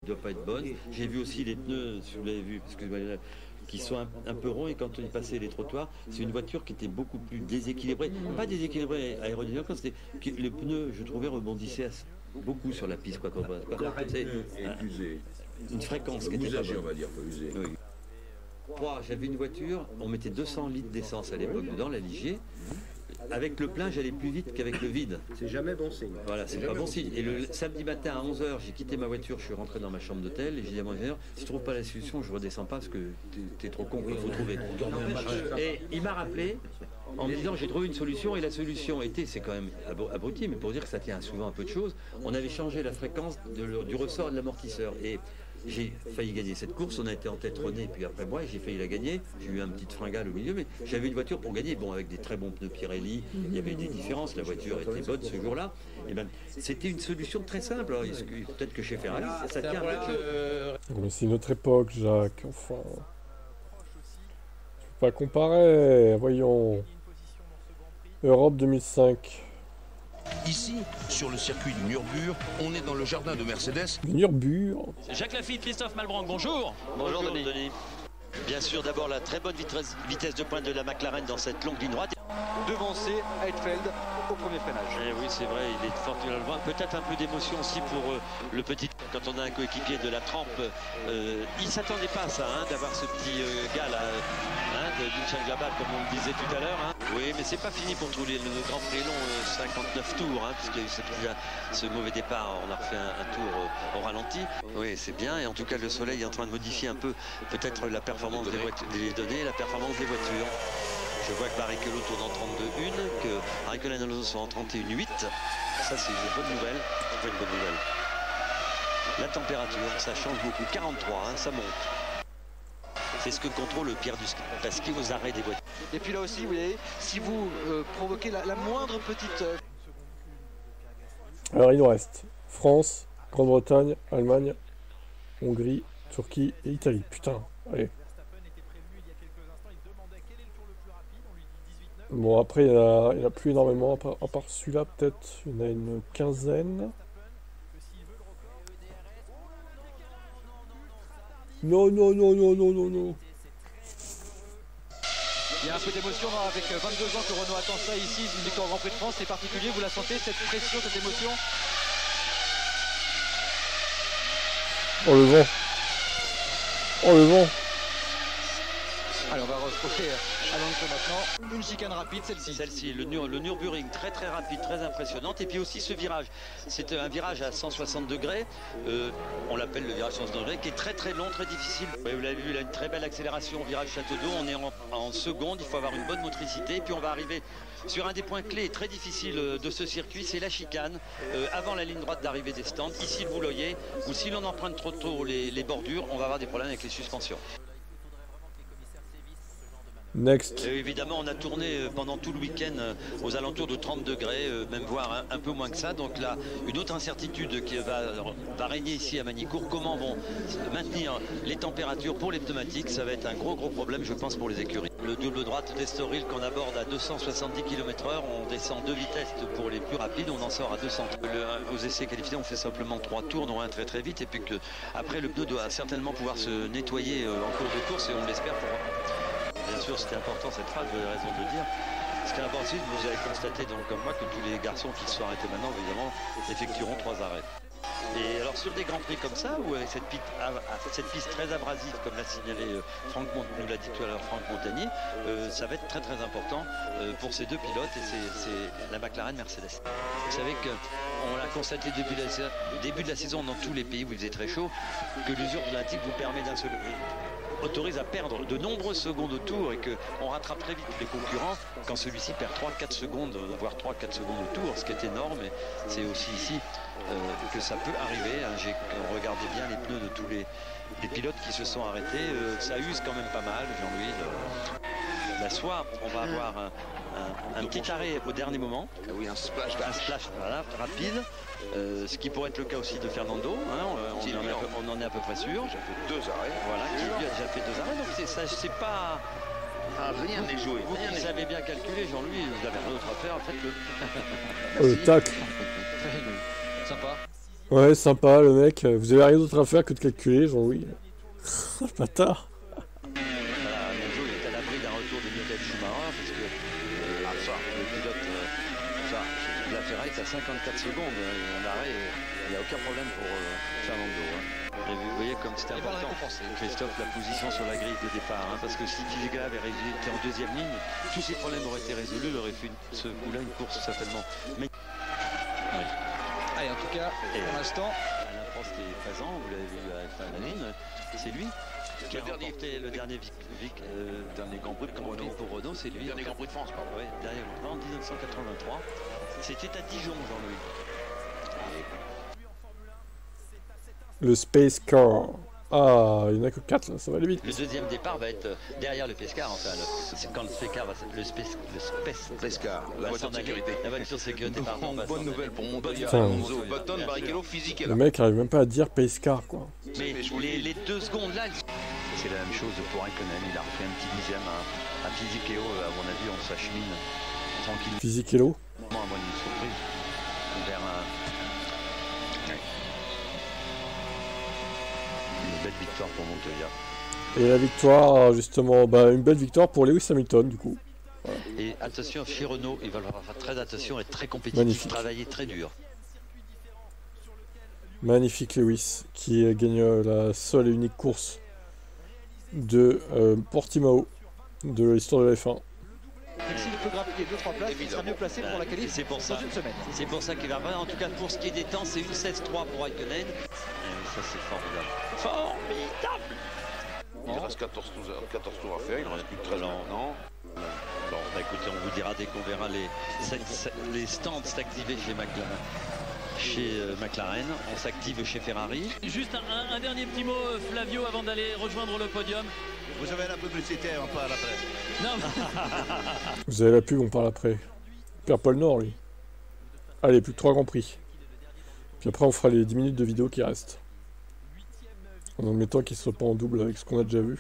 ne doit pas être bonne. J'ai vu aussi les pneus, si vous l'avez vu, parce que qui sont un peu ronds et quand on y passait les trottoirs, c'est une voiture qui était beaucoup plus déséquilibrée. Pas déséquilibrée aérodynamiquement, c'était que le pneu, je trouvais, rebondissait beaucoup sur la piste. Quoi, une fréquence qui était pas bonne. On va dire, pas usé. Oui. J'avais une voiture, on mettait 200 litres d'essence à l'époque dedans, la Ligier. Avec le plein, j'allais plus vite qu'avec le vide. C'est jamais bon signe. Voilà, c'est pas bon signe. Et le samedi matin à 11h, j'ai quitté ma voiture, je suis rentré dans ma chambre d'hôtel et j'ai dit à mon ingénieur, si tu trouves pas la solution, je redescends pas parce que t'es trop con, il faut trouver. Et il m'a rappelé en me disant, j'ai trouvé une solution et la solution était, c'est quand même abruti, mais pour dire que ça tient souvent un peu de choses, on avait changé la fréquence du ressort de l'amortisseur. Et j'ai failli gagner cette course, on a été en tête René, puis après moi, j'ai failli la gagner. J'ai eu un petit fringale au milieu, mais j'avais une voiture pour gagner. Bon, avec des très bons pneus Pirelli, il y avait des différences, la voiture était bonne ce jour-là. Et ben, c'était une solution très simple. Alors, peut-être que chez Ferrari, ça tient un peu. Mais c'est notre époque, Jacques, enfin. Je peux pas comparer, voyons. Europe 2005. Ici, sur le circuit du Nürburgring, on est dans le jardin de Mercedes. Nürburgring. Jacques Lafitte, Christophe Malbranck, bonjour. Bonjour Denis. Bien sûr, d'abord la très bonne vitesse de pointe de la McLaren dans cette longue ligne droite. Devancé Heidfeld au premier freinage. Et oui, c'est vrai, il est fortement loin. Peut-être un peu d'émotion aussi pour le petit. Quand on a un coéquipier de la trempe, il ne s'attendait pas à ça, d'avoir ce petit gars là, de Glabal, comme on le disait tout à l'heure. Oui, mais c'est pas fini pour tous le Grand Prix long, 59 tours, puisqu'il y a eu ce mauvais départ. On a refait un tour au ralenti. Oui, c'est bien. Et en tout cas, le soleil est en train de modifier un peu peut-être la performance des données, la performance des voitures. Je vois que Barrichello tourne en 32,1, que Raikkonen et Alonso sont en 31,8. Ça, c'est une bonne nouvelle. C'est une bonne nouvelle. La température, ça change beaucoup. 43, ça monte. C'est ce que contrôle Pierre Duscapasky aux arrêts des voitures. Et puis là aussi, vous voyez, si vous provoquez la moindre petite... Alors, il nous reste France, Grande-Bretagne, Allemagne, Hongrie, Turquie et Italie. Putain, allez. Bon, après, il n'y en a plus énormément, à part celui-là, peut-être. Il y en a une quinzaine. Non. Il y a un peu d'émotion avec 22 ans que Renault attend ça ici, une victoire au Grand Prix de France. C'est particulier, vous la sentez, cette pression, cette émotion? Oh, le vent. Oh, le vent. Allez, on va retrouver Alonso maintenant. Une chicane rapide, celle-ci. Celle-ci, le Nürburgring, très très rapide, très impressionnante. Et puis aussi ce virage. C'est un virage à 160 degrés. On l'appelle le virage 160 degrés, qui est très très long, très difficile. Vous l'avez vu, il a une très belle accélération au virage Château d'Eau. On est en seconde, il faut avoir une bonne motricité. Et puis on va arriver sur un des points clés très difficiles de ce circuit, c'est la chicane. Avant la ligne droite d'arrivée des stands, ici le Bouloyer, où si l'on emprunte trop tôt les bordures, on va avoir des problèmes avec les suspensions. Next. Évidemment, on a tourné pendant tout le week-end aux alentours de 30 degrés, même voire un peu moins que ça. Donc là, une autre incertitude qui va régner ici à Magny-Cours. Comment vont maintenir les températures pour les pneumatiques? Ça va être un gros problème, je pense, pour les écuries. Le double droite d'Estoril qu'on aborde à 270 km/h, on descend 2 vitesses pour les plus rapides, on en sort à 200. Aux essais qualifiés, on fait simplement 3 tours, dont un très vite. Et puis après, le pneu doit certainement pouvoir se nettoyer en cours de course et on l'espère pour... Bien sûr, c'était important cette phrase, vous avez raison de le dire. Ce qui est important, vous avez constaté donc comme moi que tous les garçons qui se sont arrêtés maintenant, évidemment, effectueront 3 arrêts. Et alors sur des grands prix comme ça, ou avec cette piste très abrasive, comme l'a signalé nous l'a dit tout à l'heure Franck Montagny, ça va être très important pour ces deux pilotes, et c'est la McLaren Mercedes. Vous savez qu'on l'a constaté début de la saison dans tous les pays où il faisait très chaud, que l'usure de l'Atlantique vous permet d'un seul autorise à perdre de nombreuses secondes au tour et qu'on rattrape très vite les concurrents quand celui-ci perd 3-4 secondes, voire 3-4 secondes au tour, ce qui est énorme. Et c'est aussi ici que ça peut arriver. J'ai regardé bien les pneus de tous les pilotes qui se sont arrêtés. Ça use quand même pas mal, Jean-Louis. La soie, on va avoir un petit arrêt au dernier moment. Oui, un splash. Voilà, rapide. Ce qui pourrait être le cas aussi de Fernando, on en est à peu près sûr. J'ai fait 2 arrêts. Voilà, qui lui a déjà fait 2 arrêts, donc c'est pas... rien n'est joué. Vous qui savez bien calculer, Jean-Louis, vous avez rien d'autre à faire, faites-le. Tac. Sympa. Ouais, sympa le mec. Vous avez rien d'autre à faire que de calculer, Jean-Louis. Bâtard. Voilà, Alonso il est à l'abri d'un retour de Michael Schumacher parce que le pilote la Ferrari est à 54 secondes en arrêt, il n'y a aucun problème pour Fernando. Et vous voyez comme c'était important, Christophe, la position sur la grille de départ, parce que si Fisichella avait été en deuxième ligne, tous ces problèmes auraient été résolus, il aurait fait ce coup-là une course certainement. Mais... Oui. Allez, en tout cas, pour l'instant, Alain Prost est présent, vous l'avez vu à fin d'année, c'est lui qui a remporté le dernier Grand Prix pour Renault, c'est lui. Dernier Grand Prix de France, pardon. Oui, dernier Grand Prix en 1983. C'était à Dijon, Jean-Louis. Le Space Car. Ah, il n'y en a que 4 là, ça va aller vite. Le deuxième départ va être derrière le Space Car, enfin, c'est quand le Space Car va le Space Car, la voiture de sécurité. La voiture de sécurité, pardon. Bonne nouvelle pour Montoya, Putain. Alonso, Button, Barrichello, Fisichella. Le mec arrive même pas à dire Pace Car quoi. Mais les 2 secondes là, c'est la même chose pour Raikkonen. Il a refait un petit dixième à Fisichella. À mon avis, on s'achemine tranquillement. Fisichella. À moins d'une surprise vers une belle victoire pour Montoya. Et la victoire, justement, une belle victoire pour Lewis Hamilton du coup. Et attention, chez Renault, il va falloir faire très attention et très compétitif, Magnifique. travailler très dur. Magnifique Lewis qui gagne la seule et unique course de Portimao de l'histoire de la F1. s'il peut grappiller 2-3 places, il sera mieux placé pour la qualif C'est pour ça. dans une semaine. C'est pour ça qu'il va revenir. En tout cas, pour ce qui est des temps, c'est une 16-3 pour Raikkonen. Ça, c'est formidable. Formidable. Il reste 14 tours à faire, il ne reste plus de 13 maintenant. Bon, bah, écoutez, on vous dira dès qu'on verra les stands s'activer chez McLaren, on s'active chez Ferrari. Juste un dernier petit mot, Flavio, avant d'aller rejoindre le podium. Vous avez la publicité, on parle après. Non, Vous avez la pub, on parle après. Pierre-Paul Nord lui. Allez, plus que 3 Grands Prix. Puis après on fera les 10 minutes de vidéo qui restent. En admettant qu'il ne soit pas en double avec ce qu'on a déjà vu.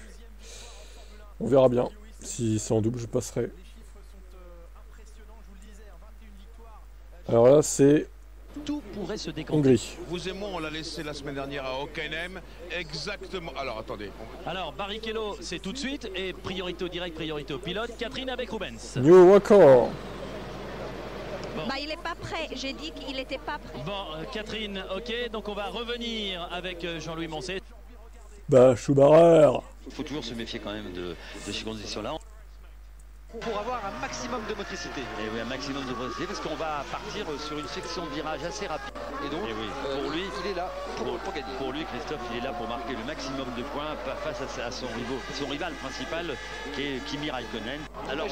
On verra bien. Si c'est en double, je passerai. Alors là, c'est tout pourrait se décanter. Hongrie. Vous et moi, on l'a laissé la semaine dernière à Hockenheim. Exactement. Alors, attendez. Alors, Barrichello, c'est tout de suite. Et priorité au direct, priorité au pilote. Catherine avec Rubens. New Record. Bah, il n'est pas prêt. J'ai dit qu'il n'était pas prêt. Bon, Catherine, ok. Donc, on va revenir avec Jean-Louis Moncet. Schumacher. Il faut toujours se méfier quand même de ces conditions-là. Pour avoir un maximum de motricité. Et oui, un maximum de motricité parce qu'on va partir sur une section de virage assez rapide. Et donc, pour lui, il est là pour gagner. Pour lui, Christophe, il est là pour marquer le maximum de points face à son rival principal qui est Kimi Raikkonen. Alors,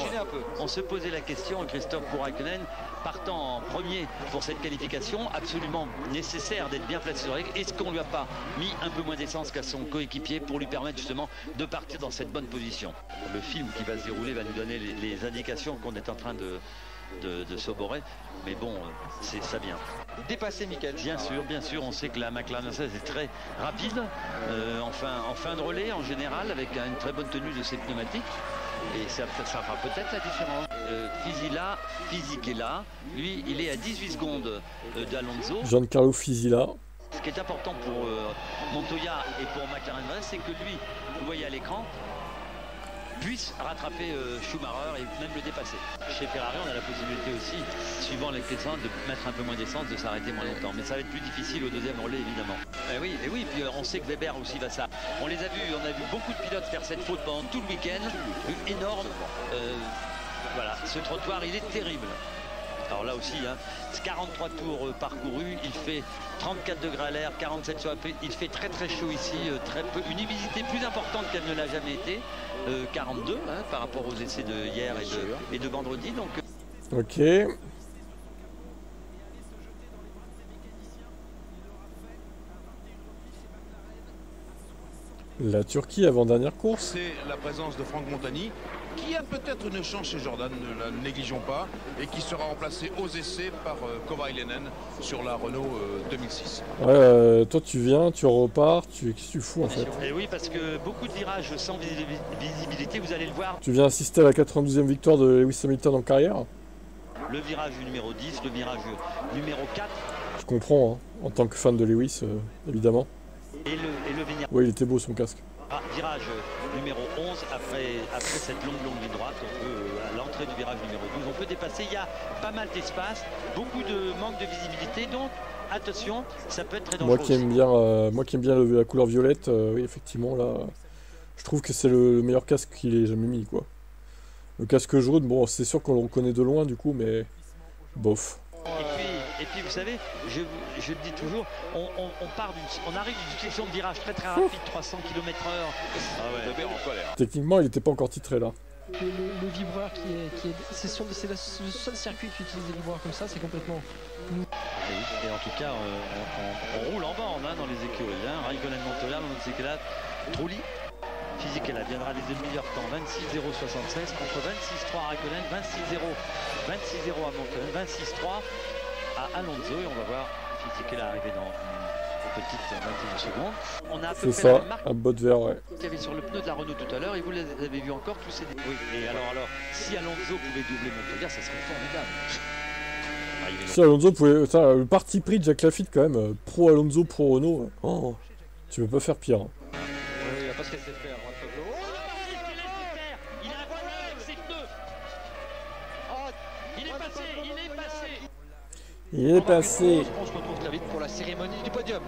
on se posait la question, Christophe, pour Raikkonen, partant en premier pour cette qualification, absolument nécessaire d'être bien placé sur la règle. Est-ce qu'on lui a pas mis un peu moins d'essence qu'à son coéquipier pour lui permettre justement de partir dans cette bonne position? Le film qui va se dérouler va nous donner les indications qu'on est en train de s'oborer, mais bon, c'est ça vient. Dépasser Michael. Bien sûr, on sait que la McLaren est très rapide, en fin de relais en général, avec une très bonne tenue de ses pneumatiques, et ça fera peut-être la différence. Fisichella, lui, il est à 18 secondes d'Alonso. Giancarlo Fisichella. Ce qui est important pour Montoya et pour McLaren, c'est que lui, vous voyez à l'écran, puisse rattraper Schumacher et même le dépasser. Chez Ferrari, on a la possibilité aussi, suivant les descentes, de mettre un peu moins d'essence, de s'arrêter moins longtemps. Mais ça va être plus difficile au deuxième relais, évidemment. Et oui, puis on sait que Weber aussi va ça. On les a vus, on a vu beaucoup de pilotes faire cette faute pendant tout le week-end. Énorme. Voilà, ce trottoir, il est terrible. Alors là aussi, 43 tours parcourus, il fait 34 degrés à l'air, 47 sur la pluie, il fait très très chaud ici, très peu, une humidité plus importante qu'elle ne l'a jamais été, 42 par rapport aux essais de hier et de vendredi. Donc... Ok. La Turquie avant-dernière course. C'est la présence de Franck Montagny, qui a peut-être une chance chez Jordan, ne la négligeons pas, et qui sera remplacé aux essais par Kovalainen sur la Renault 2006. Ouais, toi tu viens, tu repars, qu'est-ce que tu fous en fait? Et oui, parce que beaucoup de virages sans visibilité, vous allez le voir. Tu viens assister à la 92e victoire de Lewis Hamilton en carrière? Le virage numéro 10, le virage numéro 4. comprends, hein, en tant que fan de Lewis, évidemment. Et le Vigneron. Ouais, il était beau son casque. Ah, virage numéro 11, après cette longue ligne droite, on peut, à l'entrée du virage numéro 12, on peut dépasser, il y a pas mal d'espace, beaucoup de manque de visibilité, donc attention, ça peut être très dangereux. Moi qui aime bien la couleur violette, oui, effectivement, là, je trouve que c'est le meilleur casque qu'il ait jamais mis, quoi. Le casque jaune, bon, c'est sûr qu'on le reconnaît de loin, du coup, mais bof. Et puis vous savez, je le dis toujours, on arrive d'une section de virage très rapide, 300 km/h. Ah ouais, en colère. Techniquement, il n'était pas encore titré, là. Le vibreur c'est le seul circuit qui utilise des vibreurs comme ça, c'est complètement... Et en tout cas, on roule en bande hein, dans les écuries. Hein. Raikkonen, Montoya, Montserrat, Trulli. Fisichella viendra les deux meilleurs temps, 26-0-76 contre 26-3 à Raikkonen, 26-0 à Montoya, 26-3 à Alonso. Et on va voir Fisichella arriver dans une petite 21 secondes. On a à peu C'est près ça, la marque un bot vert, ouais. qu'il y avait sur le pneu de la Renault tout à l'heure. Et vous avez vu encore tous ces... Oui, et alors, si Alonso pouvait doubler Montoya, ça serait formidable. Si Alonso pouvait... Ça, le parti pris de Jacques Lafitte, quand même, pro Alonso, pro Renault, oh, tu peux pas faire pire. Hein. Oui, il va pas se laisser faire. Il a un problème avec ses pneus. Il est passé. Il est passé. On se retrouve très vite pour la cérémonie du podium.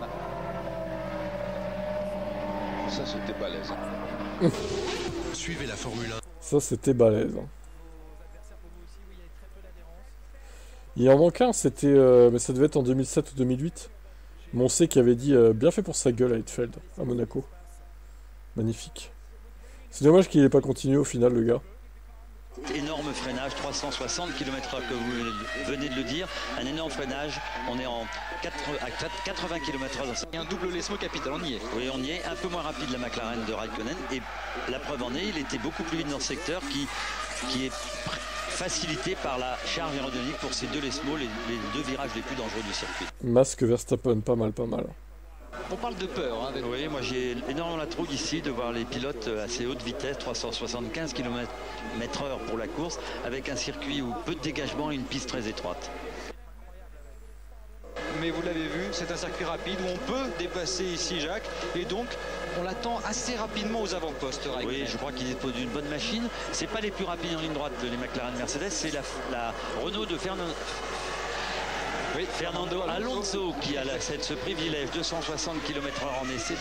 Ça, c'était balèze. Suivez la Formule 1. Ça, c'était balèze. Il en manque un, c'était... mais ça devait être en 2007 ou 2008. Moncé qui avait dit bien fait pour sa gueule à Heidfeld, à Monaco. Magnifique. C'est dommage qu'il n'ait pas continué au final, le gars. Énorme freinage, 360 km/h que vous venez de le dire. Un énorme freinage. On est à 80 km/h. Il y a un double laissement capital, on y est. Oui, on y est. Un peu moins rapide la McLaren de Raikkonen. Et la preuve en est, il était beaucoup plus vite dans ce secteur qui est facilité par la charge aérodynamique pour ces deux Lesmo, les deux virages les plus dangereux du circuit. Masque Verstappen, pas mal. On parle de peur. Hein, oui, moi j'ai énormément la trouille ici de voir les pilotes à assez haute vitesse, 375 km/h pour la course, avec un circuit où peu de dégagement et une piste très étroite. Mais vous l'avez vu, c'est un circuit rapide où on peut dépasser ici Jacques, et donc on l'attend assez rapidement aux avant-postes. Oui, je crois qu'il dispose d'une bonne machine. C'est pas les plus rapides en ligne droite les McLaren Mercedes, c'est la Renault de Fernando Alonso qui a ce privilège, 260 km/h en essai,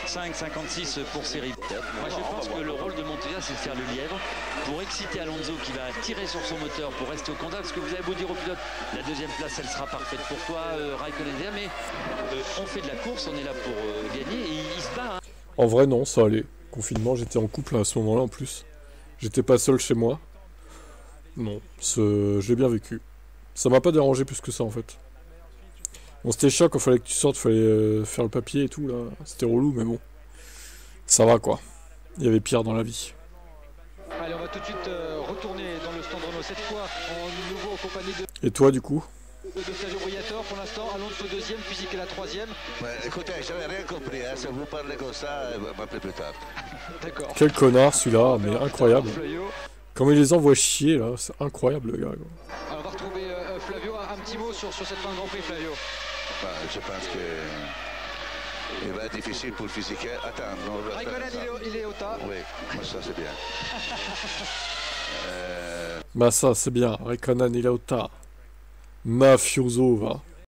255-56 pour ses rivaux. Moi je pense que le rôle de Montoya c'est de faire le lièvre pour exciter Alonso qui va tirer sur son moteur pour rester au contact, parce que vous avez beau dire au pilote la deuxième place elle sera parfaite pour toi Raikkonen, mais on fait de la course, on est là pour gagner et il se bat. Hein. En vrai non, ça allait. Confinement, j'étais en couple à ce moment-là en plus. J'étais pas seul chez moi. Non, je l'ai bien vécu. Ça m'a pas dérangé plus que ça en fait. Bon, c'était chiant quand fallait que tu sortes, fallait faire le papier et tout là. C'était relou, mais bon. Ça va quoi. Il y avait pire dans la vie. Allez, on va tout de suite retourner dans le stand Renault, cette fois en nouveau en compagnie de... Et toi du coup? De Sergio Briatore pour l'instant, Alonso deuxième, Fisichella troisième. Écoutez, j'avais rien compris, hein. Si vous parlez comme ça, m'appelez plus tard. D'accord. Quel connard celui-là, mais incroyable. Comme il les envoie chier là, c'est incroyable le gars. Quoi. Alors on va retrouver Flavio, un petit mot sur cette fin de Grand Prix, Flavio. Je pense que il va être difficile pour Fisichella. Attends, non, Raikkonen, il est au tas. Oui, moi ça c'est bien. Bah ça c'est bien, Raikkonen il est au tas. Mafioso va.